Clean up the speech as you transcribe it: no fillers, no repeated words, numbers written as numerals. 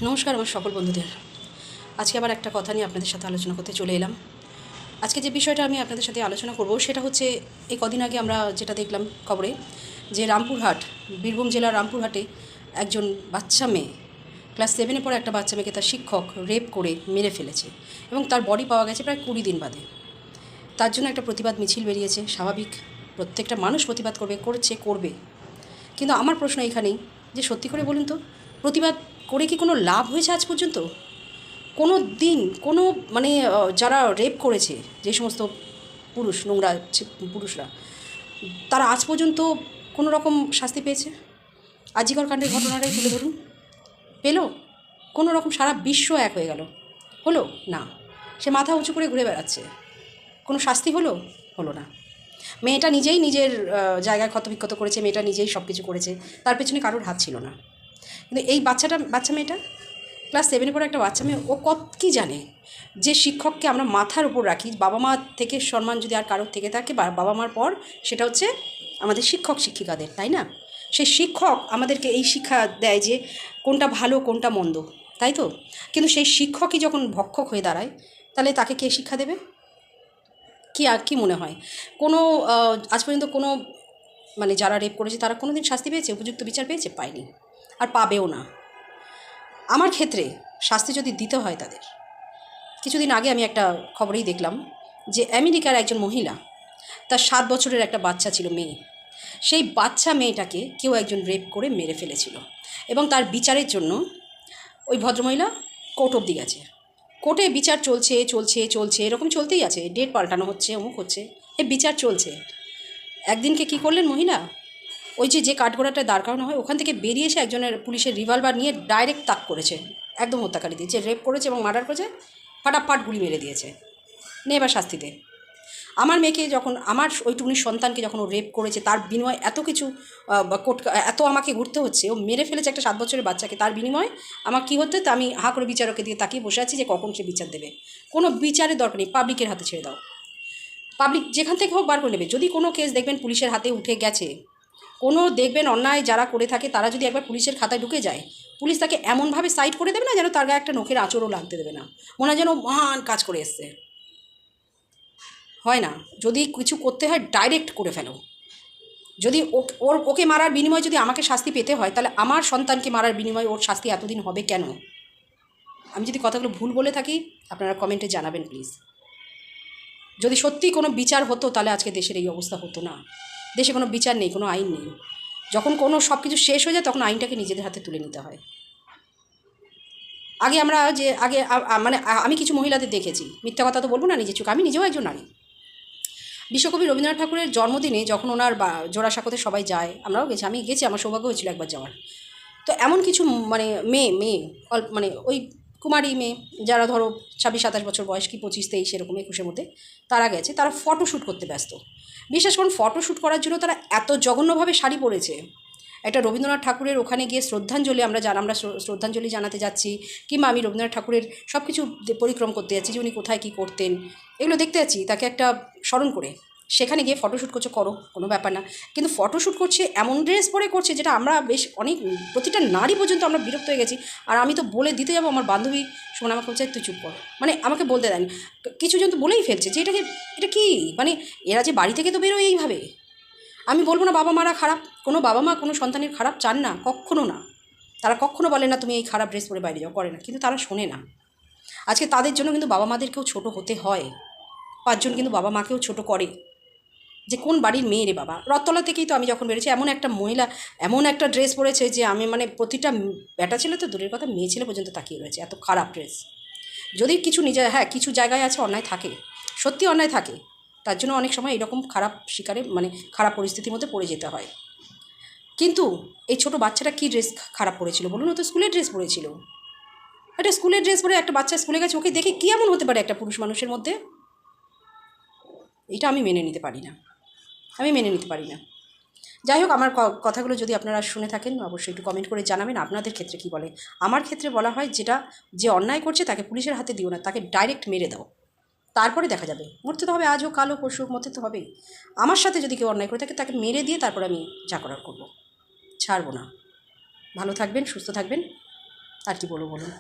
নমস্কার আমার সকল বন্ধুদের। আজকে আবার একটা কথা নিয়ে আপনাদের সাথে আলোচনা করতে চলে এলাম। আজকে যে বিষয়টা আমি আপনাদের সাথে আলোচনা করব সেটা হচ্ছে এই কদিন আগে আমরা যেটা দেখলাম খবরে যে রামপুরহাট, বীরভূম জেলার রামপুরহাটে একজন বাচ্চা মেয়ে, ক্লাস 7-এ পড়া একটা বাচ্চা মেয়েকে তার শিক্ষক রেপ করে মেরে ফেলেছে এবং তার বডি পাওয়া গেছে প্রায় 20 দিন বাদে। তার জন্য একটা প্রতিবাদ মিছিল বেরিয়েছে। স্বাভাবিক, প্রত্যেকটা মানুষ প্রতিবাদ করবে। কিন্তু আমার প্রশ্ন এখানেই যে সত্যি করে বলুন তো, প্রতিবাদ করে কি কোনো লাভ হয়েছে আজ পর্যন্ত? কোনো দিন কোনো যারা রেপ করেছে, যে সমস্ত পুরুষ, নোংরা পুরুষরা, তারা আজ পর্যন্ত কোনো রকম শাস্তি পেয়েছে? আজিকর কাণ্ডের ঘটনাটাই তুলে ধরুন, পেল? কোনো রকম সারা বিশ্ব এক হয়ে গেল, হলো না। সে মাথা উঁচু করে ঘুরে বেড়াচ্ছে, কোনো শাস্তি হলো না। মেয়েটা নিজেই নিজের জায়গায় ক্ষতবিক্ষত করেছে, মেয়েটা নিজেই সব কিছু করেছে, তার পেছনে কারোর হাত ছিল না। কিন্তু এই বাচ্চা মেয়েটা, ক্লাস 7-এ পড়ে একটা বাচ্চা মেয়ে, ও কী জানে যে শিক্ষককে আমরা মাথার উপর রাখি? বাবা মা থেকে সম্মান যদি আর কারোর থেকে থাকে, বাবা মার পর সেটা হচ্ছে আমাদের শিক্ষক শিক্ষিকাদের, তাই না? সেই শিক্ষক আমাদেরকে এই শিক্ষা দেয় যে কোনটা ভালো কোনটা মন্দ, তাই তো? কিন্তু সেই শিক্ষকই যখন ভক্ষক হয়ে দাঁড়ায়, তাহলে তাকে কে শিক্ষা দেবে? কি মনে হয় কোনো আজ পর্যন্ত কোনো যারা রেপ করেছে তারা কোনো দিন শাস্তি পেয়েছে, উপযুক্ত বিচার পেয়েছে? পায়নি, আর পাবেও না। আমার ক্ষেত্রে শাস্তি যদি দিতে হয় তাদের, কিছুদিন আগে আমি একটা খবরেই দেখলাম যে আমেরিকার একজন মহিলা, তার 7 বছরের একটা বাচ্চা ছিল, মেয়ে। সেই বাচ্চা মেয়েটাকে কেউ একজন রেপ করে মেরে ফেলেছিল এবং তার বিচারের জন্য ওই ভদ্রমহিলা কোর্ট অবধি গেছে। কোর্টে বিচার চলছে, এরকম চলতেই আছে, ডেট পাল্টানো হচ্ছে, অমুক হচ্ছে, এই বিচার চলছে। একদিনকে কি করলেন মহিলা, ওই যে কাঠগোড়াটা দাঁড় করানো হয় ওখান থেকে বেরিয়ে এসে একজনের পুলিশের রিভলভার নিয়ে ডাইরেক্ট তাক করেছে, একদম হত্যাকারী দিয়েছে, রেপ করেছে এবং মার্ডার করেছে, ফাটাফাট গুলি মেরে দিয়েছে। নে এবার শাস্তিতে। আমার মেয়েকে যখন, আমার ওইটুকুনি সন্তানকে যখন ও রেপ করেছে, তার বিনিময়ে এত কিছু এত আমাকে ঘুরতে হচ্ছে, ও মেরে ফেলেছে একটা 7 বছরের বাচ্চাকে, তার বিনিময়ে আমার কী হতে, তা আমি হাঁ করে বিচারকের দিকে তাকিয়ে বসে আছি যে কখন সে বিচার দেবে। কোনো বিচারের দরকার নেই, পাবলিকের হাতে ছেড়ে দাও। পাবলিক যেখান থেকে হোক বার করে নেবে। যদি কোনো কেস দেখবেন পুলিশের হাতে উঠে গেছে, কোনো দেখবেন অন্যায় যারা করে থাকে তারা যদি একবার পুলিশের খাতায় ঢুকে যায়, পুলিশ তাকে এমনভাবে সাইড করে দেবে না যেন তার গায়ে একটা নখের আঁচড়ও লাগতে দেবে না, মনে হয় যেন মহান কাজ করে এসছে। হয় না, যদি কিছু করতে হয় ডাইরেক্ট করে ফেলো। যদি ওকে মারার বিনিময়ে যদি আমাকে শাস্তি পেতে হয়, তাহলে আমার সন্তানকে মারার বিনিময়ে ওর শাস্তি এতদিন হবে কেন? আমি যদি কথাগুলো ভুল বলে থাকি আপনারা কমেন্টে জানাবেন প্লিজ। যদি সত্যি কোনো বিচার হতো তাহলে আজকে দেশের এই অবস্থা হতো না। দেশে কোনো বিচার নেই, কোনো আইন নেই। যখন কোনো সব কিছু শেষ হয়ে যায় তখন আইনটাকে নিজেদের হাতে তুলে নিতে হয়। আমি কিছু মহিলাদের দেখেছি, মিথ্যা কথা তো বলবো না, নিজের চোখে, আমি নিজেও একজন নারী। বিশ্বকবি রবীন্দ্রনাথ ঠাকুরের জন্মদিনে যখন ওনার জোড়াসাঁকোতে সবাই যায়, আমরাও গেছি, আমি গেছি, আমার সৌভাগ্য হয়েছিল একবার যাওয়ার। তো এমন কিছু মেয়ে ওই কুমারী মেয়ে, যারা ধরো 26-27 বছর বয়স, কি 25-23 এরকম 21-এর মধ্যে, তারা গেছে, তারা ফটোশ্যুট করতে ব্যস্ত। বিশ্বাস করুন, ফটোশ্যুট করার জন্য তারা এত জঘন্যভাবে শাড়ি পরেছে। একটা রবীন্দ্রনাথ ঠাকুরের ওখানে গিয়ে শ্রদ্ধাঞ্জলি আমরা শ্রদ্ধাঞ্জলি জানাতে যাচ্ছি, কিংবা আমি রবীন্দ্রনাথ ঠাকুরের সব কিছু পরিক্রম করতে যাচ্ছি যে উনি কোথায় কী করতেন, এগুলো দেখতে যাচ্ছি, তাকে একটা স্মরণ করে। সেখানে গিয়ে ফটোশ্যুট করো, কোনো ব্যাপার না। কিন্তু ফটোশ্যুট করছে, এমন ড্রেস পরে করছে যেটা আমরা প্রতিটা নারী পর্যন্ত আমরা বিরক্ত হয়ে গেছি। আর আমি তো বলে দিতে যাবো, আমার বান্ধবী শোনা আমাকে বলছে তুই চুপ কর, আমাকে বলতে দেন। কিছুজন তো বলেই ফেলছে যে এটা কি, এরা যে বাড়ি থেকে তো বেরোয় এইভাবে। আমি বলবো না বাবা মারা খারাপ, কোনো বাবা মা কোনো সন্তানের খারাপ চান না, কখনো না। তারা কখনো বলে না তুমি এই খারাপ ড্রেস পরে বাইরে যাও, করে না, কিন্তু তারা শোনে না। আজকে তাদের জন্য কিন্তু বাবা মাদেরকেও ছোট হতে হয়। 5 জন কিন্তু বাবা মাকেও ছোট করে, যে কোন বাড়ির মেয়ে রে বাবা। রথতলা থেকেই তো আমি যখন বেরোছি, এমন একটা মহিলা এমন একটা ড্রেস পরেছে যে আমি প্রতিটা বেটা ছেলে তো দূরের কথা, মেয়ে ছেলে পর্যন্ত তাকিয়ে রয়েছে, এত খারাপ ড্রেস। যদি কিছু কিছু জায়গায় আছে অন্যায় থাকে, সত্যি অন্যায় থাকে, তার জন্য অনেক সময় এরকম খারাপ শিকারে খারাপ পরিস্থিতির মধ্যে পড়ে যেতে হয়। কিন্তু এই ছোটো বাচ্চাটা কী ড্রেস খারাপ পরেছিল বলুন? ও তো স্কুলের ড্রেস পরেছিল। একটা স্কুলের ড্রেস পরে একটা বাচ্চা স্কুলে গেছে, ওকে দেখে কী এমন হতে পারে একটা পুরুষ মানুষের মধ্যে? এটা আমি মেনে নিতে পারি না। যাই হোক, আমার কথাগুলো যদি আপনারা শুনে থাকেন অবশ্যই একটু কমেন্ট করে জানাবেন আপনাদের ক্ষেত্রে কী বলে। আমার ক্ষেত্রে বলা হয়, যে অন্যায় করছে তাকে পুলিশের হাতে দিও না, তাকে ডাইরেক্ট মেরে দাও, তারপরে দেখা যাবে। মরতে তো হবে, আজ হোক কাল হোক পরশু হোক, মরতে তো হবেই। আমার সাথে যদি কেউ অন্যায় করে থাকে তাকে মেরে দিয়ে তারপর আমি যা করার করবো, ছাড়বো না। ভালো থাকবেন, সুস্থ থাকবেন, আর কি বলবো বলুন।